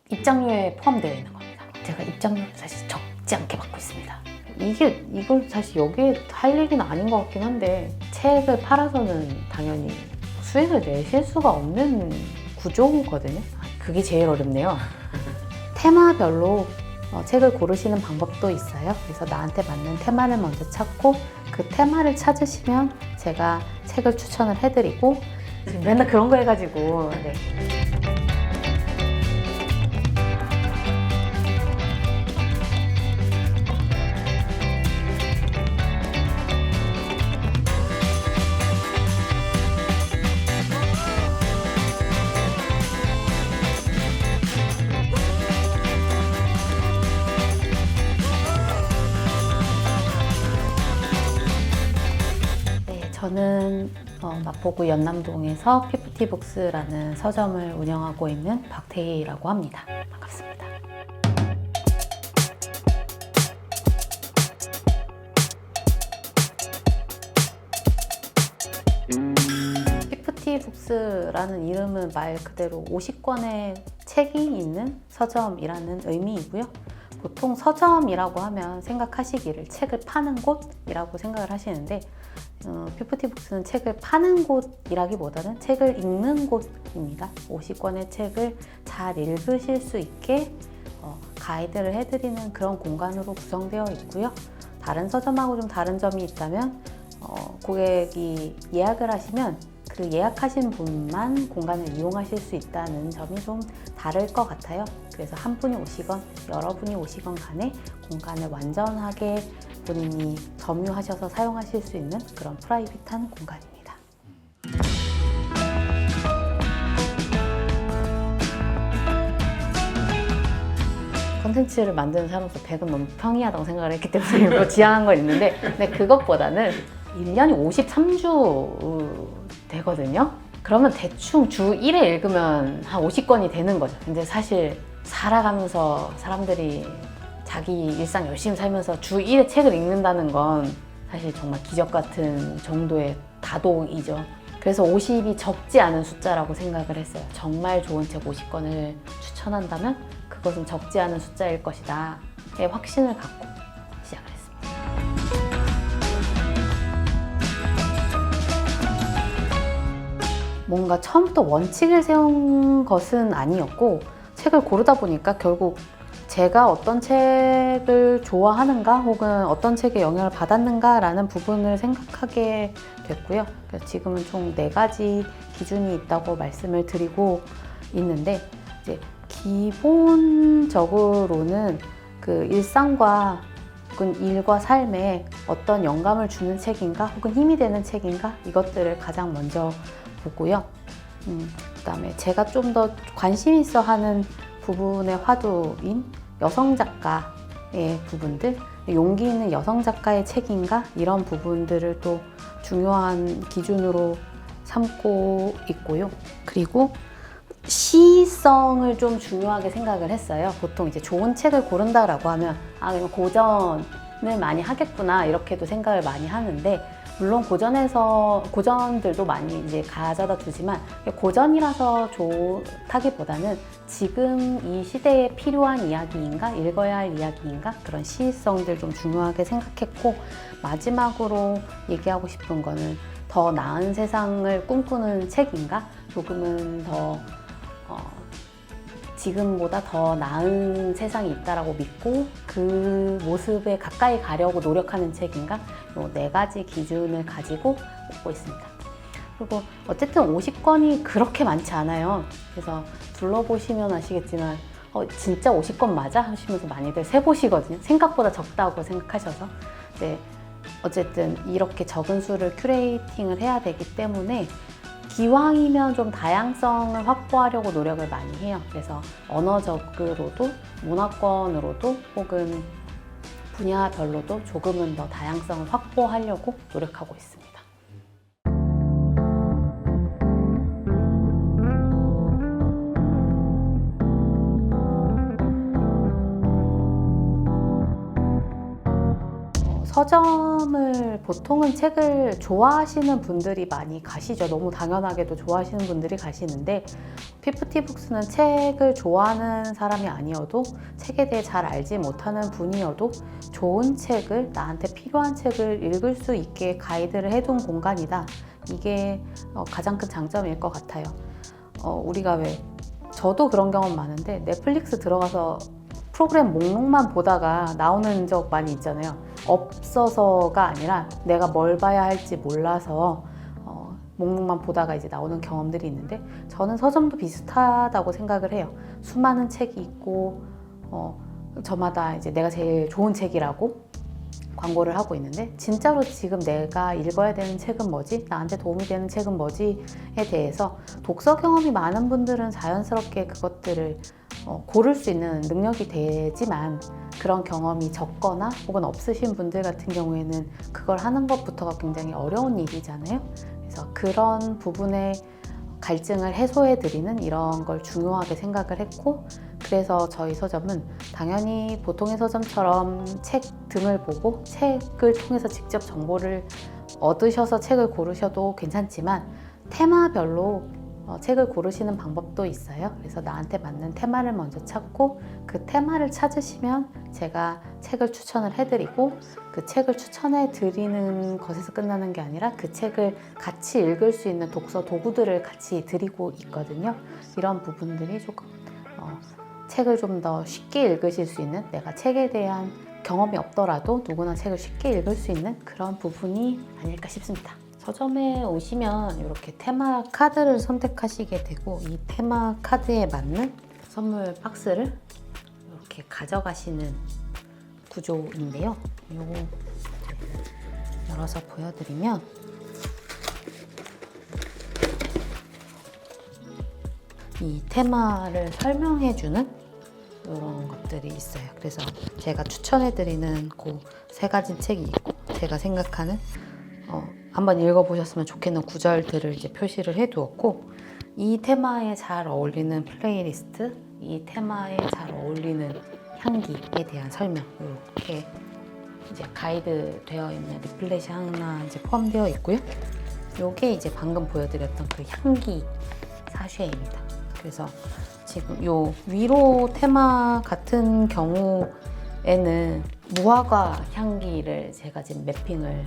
입장료에 포함되어 있는 겁니다. 제가 입장료를 사실 적지 않게 받고 있습니다. 이걸 사실 여기에 할 얘기는 아닌 것 같긴 한데, 책을 팔아서는 당연히 수익을 내실 수가 없는 구조거든요. 그게 제일 어렵네요. 테마별로 책을 고르시는 방법도 있어요. 그래서 나한테 맞는 테마를 먼저 찾고 그 테마를 찾으시면 제가 책을 추천을 해드리고, 맨날 그런 거 해가지고. 네. 저는 마포구 연남동에서 피프티북스라는 서점을 운영하고 있는 박태희라고 합니다. 반갑습니다. 피프티북스라는 이름은 말 그대로 50권의 책이 있는 서점이라는 의미이고요. 보통 서점이라고 하면 생각하시기를 책을 파는 곳이라고 생각을 하시는데, 피프티북스는 책을 파는 곳이라기보다는 책을 읽는 곳입니다. 50권의 책을 잘 읽으실 수 있게 가이드를 해드리는 그런 공간으로 구성되어 있고요. 다른 서점하고 좀 다른 점이 있다면, 고객이 예약을 하시면 그 예약하신 분만 공간을 이용하실 수 있다는 점이 좀 다를 것 같아요. 그래서 한 분이 오시건 여러분이 오시건 간에 공간을 완전하게 본인이 점유하셔서 사용하실 수 있는 그런 프라이빗한 공간입니다. 콘텐츠를 만드는 사람으로서 100은 너무 평이하다고 생각을 했기 때문에 일부러 지향한 건 있는데, 근데 그것보다는 1년이 53주 되거든요. 그러면 대충 주 1회 읽으면 한 50권이 되는 거죠. 근데 사실 살아가면서 사람들이 자기 일상 열심히 살면서 주 1회 책을 읽는다는 건 사실 정말 기적 같은 정도의 다독이죠. 그래서 50이 적지 않은 숫자라고 생각을 했어요. 정말 좋은 책 50권을 추천한다면 그것은 적지 않은 숫자일 것이다 의 확신을 갖고 시작을 했습니다. 뭔가 처음부터 원칙을 세운 것은 아니었고, 책을 고르다 보니까 결국 제가 어떤 책을 좋아하는가 혹은 어떤 책에 영향을 받았는가 라는 부분을 생각하게 됐고요. 그래서 지금은 총 4가지 기준이 있다고 말씀을 드리고 있는데, 이제 기본적으로는 그 일상과 혹은 일과 삶에 어떤 영감을 주는 책인가 혹은 힘이 되는 책인가, 이것들을 가장 먼저 보고요. 그다음에 제가 좀 더 관심 있어 하는 부분의 화두인 여성 작가의 부분들, 용기 있는 여성 작가의 책인가, 이런 부분들을 또 중요한 기준으로 삼고 있고요. 그리고 시성을 좀 중요하게 생각을 했어요. 보통 이제 좋은 책을 고른다라고 하면 그냥 고전을 많이 하겠구나 이렇게도 생각을 많이 하는데, 물론 고전들도 많이 이제 가져다 두지만 고전이라서 좋다기보다는 지금 이 시대에 필요한 이야기인가, 읽어야 할 이야기인가, 그런 시성들 좀 중요하게 생각했고, 마지막으로 얘기하고 싶은 거는 더 나은 세상을 꿈꾸는 책인가, 조금은 더 지금보다 더 나은 세상이 있다라고 믿고 그 모습에 가까이 가려고 노력하는 책인가, 이 4가지 기준을 가지고 뽑고 있습니다. 그리고 어쨌든 50권이 그렇게 많지 않아요. 그래서 둘러보시면 아시겠지만 진짜 50권 맞아? 하시면서 많이들 세보시거든요. 생각보다 적다고 생각하셔서. 네, 어쨌든 이렇게 적은 수를 큐레이팅을 해야 되기 때문에 기왕이면 좀 다양성을 확보하려고 노력을 많이 해요. 그래서 언어적으로도 문화권으로도 혹은 분야별로도 조금은 더 다양성을 확보하려고 노력하고 있습니다. 서점을 보통은 책을 좋아하시는 분들이 많이 가시죠. 너무 당연하게도 좋아하시는 분들이 가시는데 피프티북스는 책을 좋아하는 사람이 아니어도 책에 대해 잘 알지 못하는 분이어도 좋은 책을, 나한테 필요한 책을 읽을 수 있게 가이드를 해둔 공간이다. 이게 가장 큰 장점일 것 같아요. 우리가 왜, 저도 그런 경험 많은데 넷플릭스 들어가서 프로그램 목록만 보다가 나오는 적 많이 있잖아요. 없어서가 아니라 내가 뭘 봐야 할지 몰라서 목록만 보다가 이제 나오는 경험들이 있는데, 저는 서점도 비슷하다고 생각을 해요. 수많은 책이 있고 저마다 이제 내가 제일 좋은 책이라고 광고를 하고 있는데, 진짜로 지금 내가 읽어야 되는 책은 뭐지? 나한테 도움이 되는 책은 뭐지?에 대해서 독서 경험이 많은 분들은 자연스럽게 그것들을 고를 수 있는 능력이 되지만, 그런 경험이 적거나 혹은 없으신 분들 같은 경우에는 그걸 하는 것부터가 굉장히 어려운 일이잖아요. 그래서 그런 부분의 갈증을 해소해드리는 이런 걸 중요하게 생각을 했고, 그래서 저희 서점은 당연히 보통의 서점처럼 책 등을 보고 책을 통해서 직접 정보를 얻으셔서 책을 고르셔도 괜찮지만, 테마별로 책을 고르시는 방법도 있어요. 그래서 나한테 맞는 테마를 먼저 찾고 그 테마를 찾으시면 제가 책을 추천을 해드리고, 그 책을 추천해 드리는 것에서 끝나는 게 아니라 그 책을 같이 읽을 수 있는 독서 도구들을 같이 드리고 있거든요. 이런 부분들이 조금 책을 좀 더 쉽게 읽으실 수 있는, 내가 책에 대한 경험이 없더라도 누구나 책을 쉽게 읽을 수 있는 그런 부분이 아닐까 싶습니다. 서점에 오시면 이렇게 테마 카드를 선택하시게 되고, 이 테마 카드에 맞는 선물 박스를 이렇게 가져가시는 구조인데요. 이거 열어서 보여드리면, 이 테마를 설명해주는 이런 것들이 있어요. 그래서 제가 추천해드리는 그 세 가지 책이 있고, 제가 생각하는 한번 읽어보셨으면 좋겠는 구절들을 이제 표시를 해두었고, 이 테마에 잘 어울리는 플레이리스트, 이 테마에 잘 어울리는 향기에 대한 설명, 이렇게 이제 가이드 되어 있는 리플렛이 하나 이제 포함되어 있고요. 요게 이제 방금 보여드렸던 그 향기 사쉐입니다. 그래서 지금 요 위로 테마 같은 경우에는 무화과 향기를 제가 지금 매핑을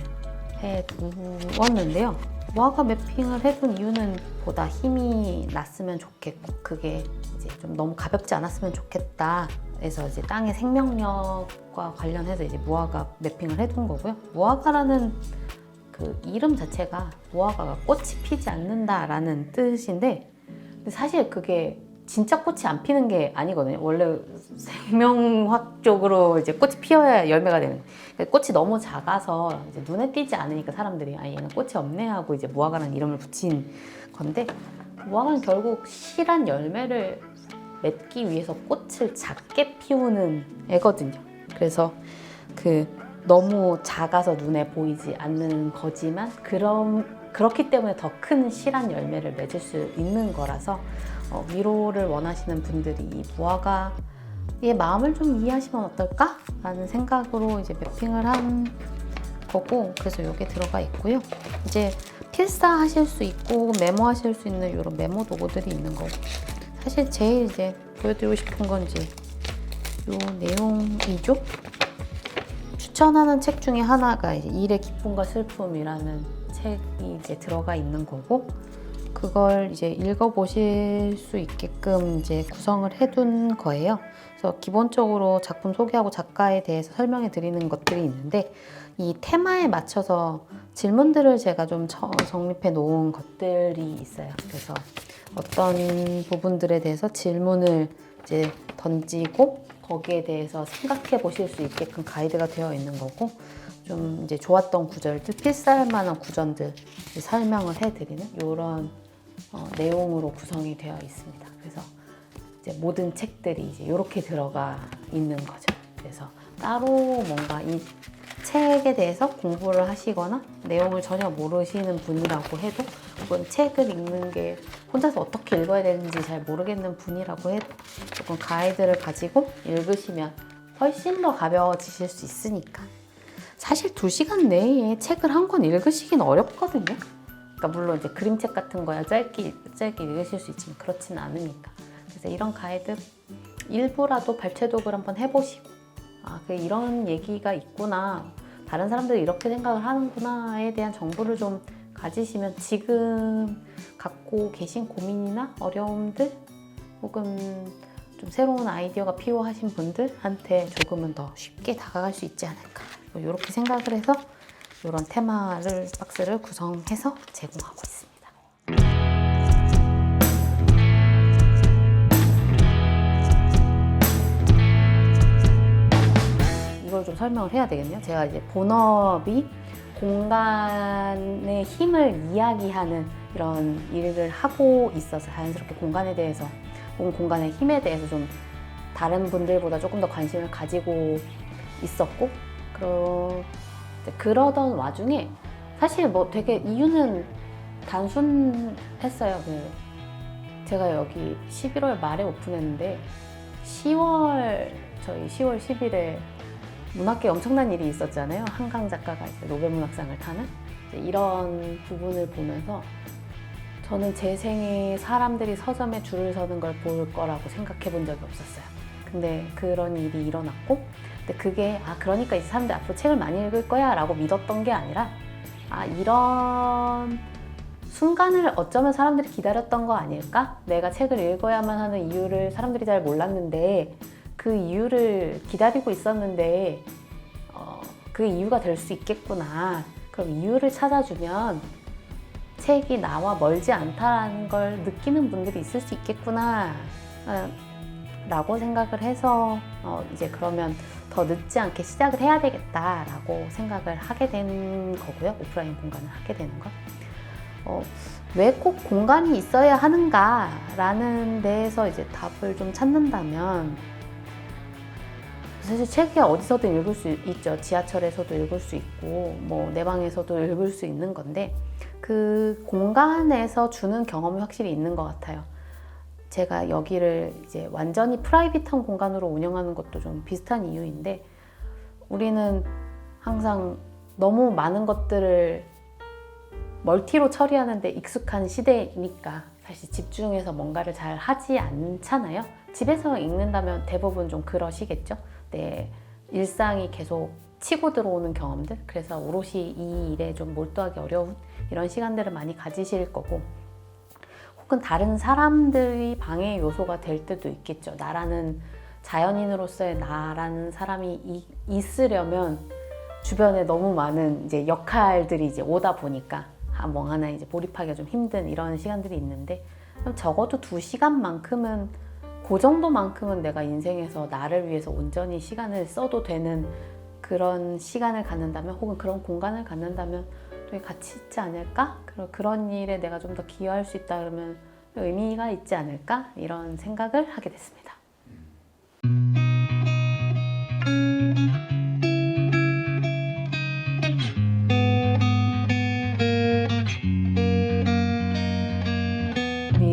해두었는데요. 무화과 매핑을 해둔 이유는 보다 힘이 났으면 좋겠고, 그게 이제 좀 너무 가볍지 않았으면 좋겠다 해서 이제 땅의 생명력과 관련해서 이제 무화과 매핑을 해둔 거고요. 무화과라는 그 이름 자체가 무화과가 꽃이 피지 않는다라는 뜻인데, 사실 그게 진짜 꽃이 안 피는 게 아니거든요. 원래 생명학적으로 이제 꽃이 피어야 열매가 되는. 꽃이 너무 작아서 이제 눈에 띄지 않으니까 사람들이 얘는 꽃이 없네 하고 이제 무화과라는 이름을 붙인 건데, 무화과는 결국 실한 열매를 맺기 위해서 꽃을 작게 피우는 애거든요. 그래서 너무 작아서 눈에 보이지 않는 거지만, 그렇기 때문에 더 큰 실한 열매를 맺을 수 있는 거라서 위로를 원하시는 분들이 이 무화과의 마음을 좀 이해하시면 어떨까? 라는 생각으로 이제 매핑을 한 거고, 그래서 이게 들어가 있고요. 이제 필사하실 수 있고 메모하실 수 있는 이런 메모 도구들이 있는 거고, 사실 제일 이제 보여드리고 싶은 건 이제 이 내용이죠. 추천하는 책 중에 하나가 이제 일의 기쁨과 슬픔이라는 책이 이제 들어가 있는 거고, 그걸 이제 읽어보실 수 있게끔 이제 구성을 해둔 거예요. 그래서 기본적으로 작품 소개하고 작가에 대해서 설명해 드리는 것들이 있는데, 이 테마에 맞춰서 질문들을 제가 좀 정립해 놓은 것들이 있어요. 그래서 어떤 부분들에 대해서 질문을 이제 던지고 거기에 대해서 생각해 보실 수 있게끔 가이드가 되어 있는 거고, 좀 이제 좋았던 구절들, 필사할 만한 구절들 설명을 해드리는 이런 내용으로 구성이 되어 있습니다. 그래서 이제 모든 책들이 이제 이렇게 들어가 있는 거죠. 그래서 따로 뭔가 이 책에 대해서 공부를 하시거나 내용을 전혀 모르시는 분이라고 해도, 혹은 책을 읽는 게 혼자서 어떻게 읽어야 되는지 잘 모르겠는 분이라고 해도 조금 가이드를 가지고 읽으시면 훨씬 더 가벼워지실 수 있으니까 사실 2시간 내에 책을 한 권 읽으시긴 어렵거든요. 그러니까 물론 이제 그림책 같은 거야 짧게 읽으실 수 있지만 그렇지는 않으니까. 그래서 이런 가이드 일부라도 발췌독을 한번 해보시고 이런 얘기가 있구나, 다른 사람들이 이렇게 생각을 하는구나에 대한 정보를 좀 가지시면 지금 갖고 계신 고민이나 어려움들 혹은 좀 새로운 아이디어가 필요하신 분들한테 조금은 더 쉽게 다가갈 수 있지 않을까, 이렇게 생각을 해서 이런 테마를 박스를 구성해서 제공하고 있습니다. 이걸 좀 설명을 해야 되겠네요. 제가 이제 본업이 공간의 힘을 이야기하는 이런 일을 하고 있어서 자연스럽게 공간에 대해서 혹은 공간의 힘에 대해서 좀 다른 분들보다 조금 더 관심을 가지고 있었고, 그러던 와중에 사실 뭐 되게 이유는 단순했어요. 제가 여기 11월 말에 오픈했는데 저희 10월 10일에 문학계 엄청난 일이 있었잖아요. 한강 작가가 이제 노벨문학상을 타는 이런 부분을 보면서 저는 제 생에 사람들이 서점에 줄을 서는 걸 볼 거라고 생각해 본 적이 없었어요. 근데 그런 일이 일어났고, 근데 그게 그러니까 이제 사람들이 앞으로 책을 많이 읽을 거야 라고 믿었던 게 아니라 이런 순간을 어쩌면 사람들이 기다렸던 거 아닐까? 내가 책을 읽어야만 하는 이유를 사람들이 잘 몰랐는데 그 이유를 기다리고 있었는데 그 이유가 될 수 있겠구나. 그럼 이유를 찾아주면 책이 나와 멀지 않다는 걸 느끼는 분들이 있을 수 있겠구나 라고 생각을 해서 이제 그러면 더 늦지 않게 시작을 해야 되겠다라고 생각을 하게 된 거고요. 오프라인 공간을 하게 되는 거. 왜 꼭 공간이 있어야 하는가 라는 데에서 이제 답을 좀 찾는다면, 사실 책이 어디서든 읽을 수 있죠. 지하철에서도 읽을 수 있고 뭐 내 방에서도 읽을 수 있는 건데, 그 공간에서 주는 경험이 확실히 있는 것 같아요. 제가 여기를 이제 완전히 프라이빗한 공간으로 운영하는 것도 좀 비슷한 이유인데, 우리는 항상 너무 많은 것들을 멀티로 처리하는데 익숙한 시대니까 사실 집중해서 뭔가를 잘 하지 않잖아요. 집에서 읽는다면 대부분 좀 그러시겠죠. 내 일상이 계속 치고 들어오는 경험들, 그래서 오롯이 이 일에 좀 몰두하기 어려운 이런 시간들을 많이 가지실 거고, 혹은 다른 사람들이 방해 요소가 될 때도 있겠죠. 나라는 자연인으로서의 나라는 사람이 있으려면 주변에 너무 많은 이제 역할들이 이제 오다 보니까 뭐 하나 이제 몰입하기가 좀 힘든 이런 시간들이 있는데, 그럼 적어도 2시간만큼은 그 정도만큼은 내가 인생에서 나를 위해서 온전히 시간을 써도 되는 그런 시간을 갖는다면, 혹은 그런 공간을 갖는다면 되게 가치 있지 않을까? 그런 일에 내가 좀 더 기여할 수 있다 그러면 의미가 있지 않을까? 이런 생각을 하게 됐습니다.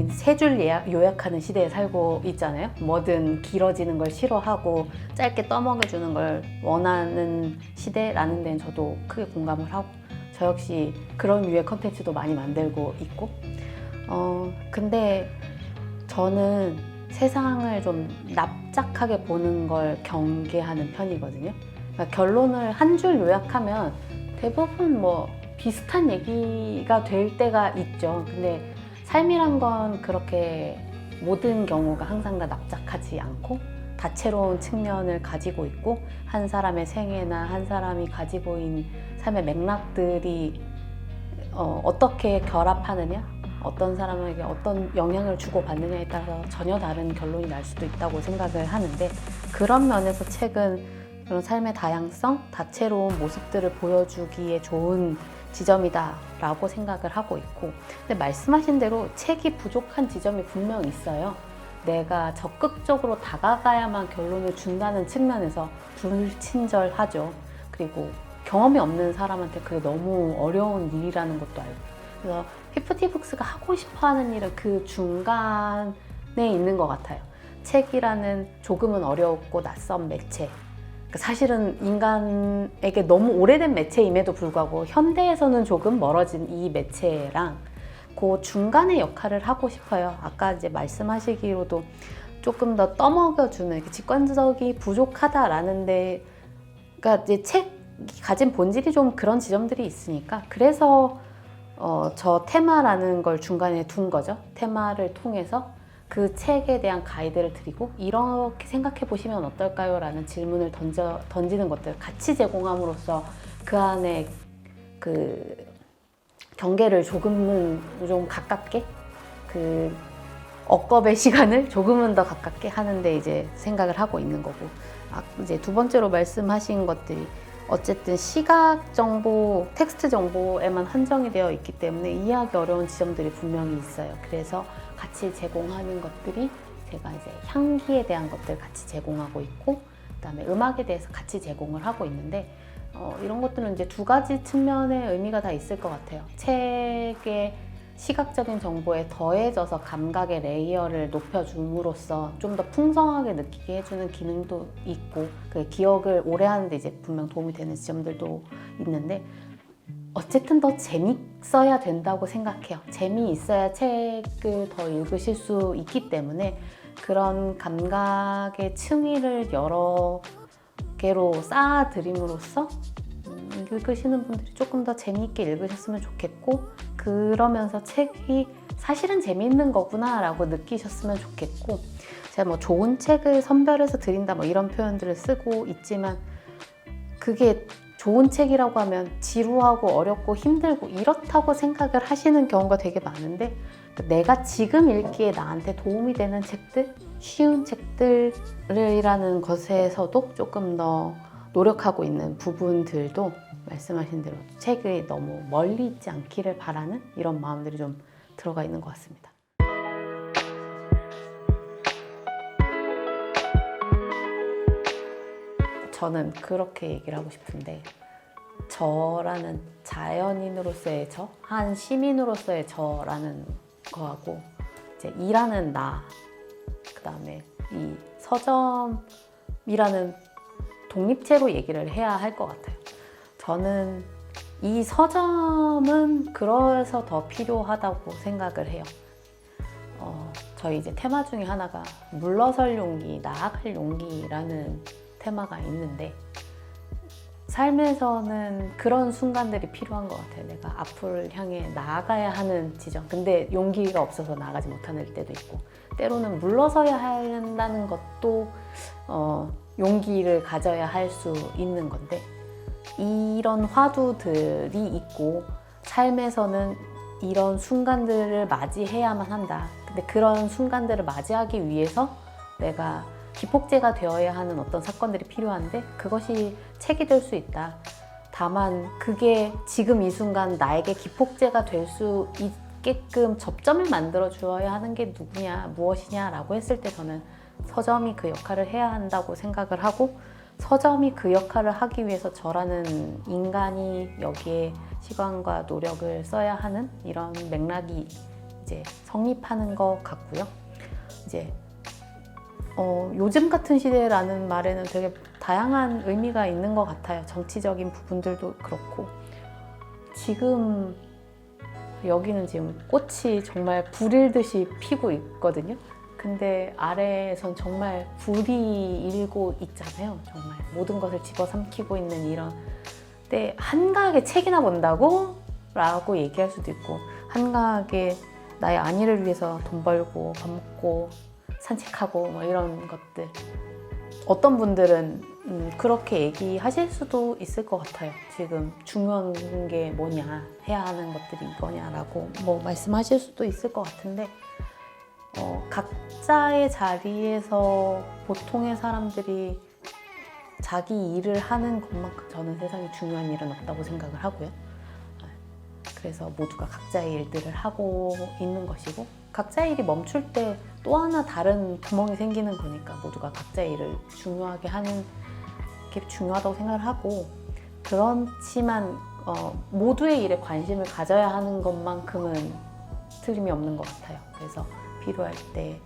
세 줄 요약하는 시대에 살고 있잖아요. 뭐든 길어지는 걸 싫어하고 짧게 떠먹여주는 걸 원하는 시대라는 데는 저도 크게 공감을 하고, 저 역시 그런 류의 컨텐츠도 많이 만들고 있고, 근데 저는 세상을 좀 납작하게 보는 걸 경계하는 편이거든요. 그러니까 결론을 한 줄 요약하면 대부분 뭐 비슷한 얘기가 될 때가 있죠. 근데 삶이란 건 그렇게 모든 경우가 항상 다 납작하지 않고 다채로운 측면을 가지고 있고, 한 사람의 생애나 한 사람이 가지고 있는 삶의 맥락들이 어떻게 결합하느냐, 어떤 사람에게 어떤 영향을 주고받느냐에 따라서 전혀 다른 결론이 날 수도 있다고 생각을 하는데, 그런 면에서 책은 그런 삶의 다양성, 다채로운 모습들을 보여주기에 좋은 지점이다 라고 생각을 하고 있고, 근데 말씀하신 대로 책이 부족한 지점이 분명 있어요. 내가 적극적으로 다가가야만 결론을 준다는 측면에서 불친절하죠. 그리고 경험이 없는 사람한테 그게 너무 어려운 일이라는 것도 알고, 그래서 피프티북스가 하고 싶어하는 일은 그 중간에 있는 것 같아요. 책이라는 조금은 어렵고 낯선 매체, 사실은 인간에게 너무 오래된 매체임에도 불구하고 현대에서는 조금 멀어진 이 매체랑 그 중간의 역할을 하고 싶어요. 아까 이제 말씀하시기로도 조금 더 떠먹여주는 직관적이 부족하다라는 데, 그러니까 이제 책이 가진 본질이 좀 그런 지점들이 있으니까 그래서 저 테마라는 걸 중간에 둔 거죠. 테마를 통해서 그 책에 대한 가이드를 드리고 이렇게 생각해 보시면 어떨까요? 라는 질문을 던지는 것들 같이 제공함으로써 그 안에 그 경계를 조금은 좀 가깝게 그 억겁의 시간을 조금은 더 가깝게 하는데 이제 생각을 하고 있는 거고 이제 두 번째로 말씀하신 것들이 어쨌든 시각 정보, 텍스트 정보에만 한정이 되어 있기 때문에 이해하기 어려운 지점들이 분명히 있어요. 그래서 같이 제공하는 것들이 제가 이제 향기에 대한 것들 같이 제공하고 있고 그다음에 음악에 대해서 같이 제공을 하고 있는데 이런 것들은 이제 두 가지 측면의 의미가 다 있을 것 같아요. 책의 시각적인 정보에 더해져서 감각의 레이어를 높여줌으로써 좀 더 풍성하게 느끼게 해주는 기능도 있고 그 기억을 오래 하는데 이제 분명 도움이 되는 지점들도 있는데 어쨌든 더 재밌어야 된다고 생각해요. 재미있어야 책을 더 읽으실 수 있기 때문에 그런 감각의 층위를 여러 개로 쌓아드림으로써 읽으시는 분들이 조금 더 재미있게 읽으셨으면 좋겠고 그러면서 책이 사실은 재미있는 거구나 라고 느끼셨으면 좋겠고 제가 뭐 좋은 책을 선별해서 드린다 뭐 이런 표현들을 쓰고 있지만 그게 좋은 책이라고 하면 지루하고 어렵고 힘들고 이렇다고 생각을 하시는 경우가 되게 많은데 내가 지금 읽기에 나한테 도움이 되는 책들, 쉬운 책들이라는 것에서도 조금 더 노력하고 있는 부분들도 말씀하신 대로 책이 너무 멀리 있지 않기를 바라는 이런 마음들이 좀 들어가 있는 것 같습니다. 저는 그렇게 얘기를 하고 싶은데 저라는 자연인으로서의 저, 한 시민으로서의 저라는 거하고 이제 일하는 나, 그 다음에 이 서점이라는 독립체로 얘기를 해야 할 것 같아요. 저는 이 서점은 그래서 더 필요하다고 생각을 해요. 저희 이제 테마 중에 하나가 물러설 용기, 나아갈 용기라는 테마가 있는데 삶에서는 그런 순간들이 필요한 것 같아요. 내가 앞을 향해 나아가야 하는 지점. 근데 용기가 없어서 나아가지 못하는 때도 있고 때로는 물러서야 한다는 것도 용기를 가져야 할 수 있는 건데 이런 화두들이 있고 삶에서는 이런 순간들을 맞이해야만 한다. 근데 그런 순간들을 맞이하기 위해서 내가 기폭제가 되어야 하는 어떤 사건들이 필요한데 그것이 책이 될 수 있다. 다만 그게 지금 이 순간 나에게 기폭제가 될 수 있게끔 접점을 만들어 주어야 하는 게 누구냐, 무엇이냐라고 했을 때 저는 서점이 그 역할을 해야 한다고 생각을 하고 서점이 그 역할을 하기 위해서 저라는 인간이 여기에 시간과 노력을 써야 하는 이런 맥락이 이제 성립하는 것 같고요. 이제 요즘 같은 시대라는 말에는 되게 다양한 의미가 있는 것 같아요. 정치적인 부분들도 그렇고 지금 여기는 지금 꽃이 정말 불일듯이 피고 있거든요. 근데 아래에선 정말 불이 일고 있잖아요. 정말 모든 것을 집어삼키고 있는 이런 때 한가하게 책이나 본다고? 라고 얘기할 수도 있고 한가하게 나의 안위를 위해서 돈 벌고 밥 먹고 산책하고 뭐 이런 것들 어떤 분들은 그렇게 얘기하실 수도 있을 것 같아요. 지금 중요한 게 뭐냐 해야 하는 것들이 이거냐라고 뭐 말씀하실 수도 있을 것 같은데 각자의 자리에서 보통의 사람들이 자기 일을 하는 것만큼 저는 세상에 중요한 일은 없다고 생각을 하고요. 그래서 모두가 각자의 일들을 하고 있는 것이고 각자의 일이 멈출 때 또 하나 다른 구멍이 생기는 거니까 모두가 각자의 일을 중요하게 하는 게 중요하다고 생각을 하고 그렇지만 모두의 일에 관심을 가져야 하는 것만큼은 틀림이 없는 것 같아요. 그래서 필요할 때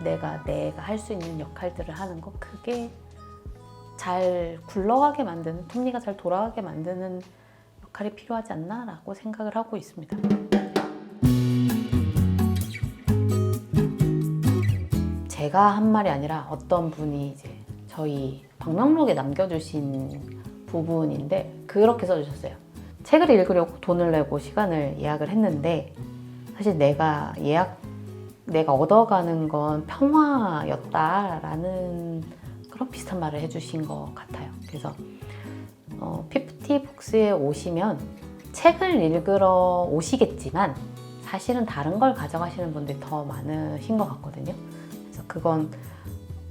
내가 할 수 있는 역할들을 하는 거 그게 잘 굴러가게 만드는, 톱니가 잘 돌아가게 만드는 역할이 필요하지 않나라고 생각을 하고 있습니다. 제가 한 말이 아니라 어떤 분이 이제 저희 방명록에 남겨주신 부분인데 그렇게 써주셨어요. 책을 읽으려고 돈을 내고 시간을 예약을 했는데 사실 내가 얻어가는 건 평화였다라는 그런 비슷한 말을 해주신 것 같아요. 그래서 피프티북스에 오시면 책을 읽으러 오시겠지만 사실은 다른 걸 가져가시는 분들이 더 많으신 것 같거든요. 그래서 그건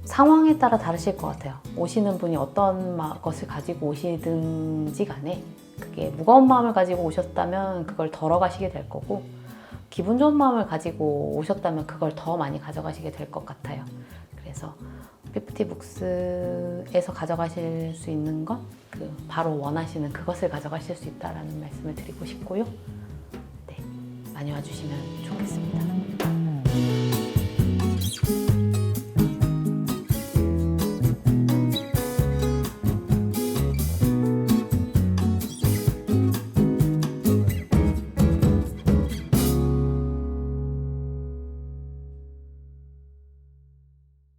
상황에 따라 다르실 것 같아요. 오시는 분이 어떤 것을 가지고 오시든지 간에 그게 무거운 마음을 가지고 오셨다면 그걸 덜어 가시게 될 거고 기분 좋은 마음을 가지고 오셨다면 그걸 더 많이 가져가시게 될 것 같아요. 그래서 피프티북스에서 가져가실 수 있는 건 바로 원하시는 그것을 가져가실 수 있다는 말씀을 드리고 싶고요. 네, 많이 와주시면 좋겠습니다.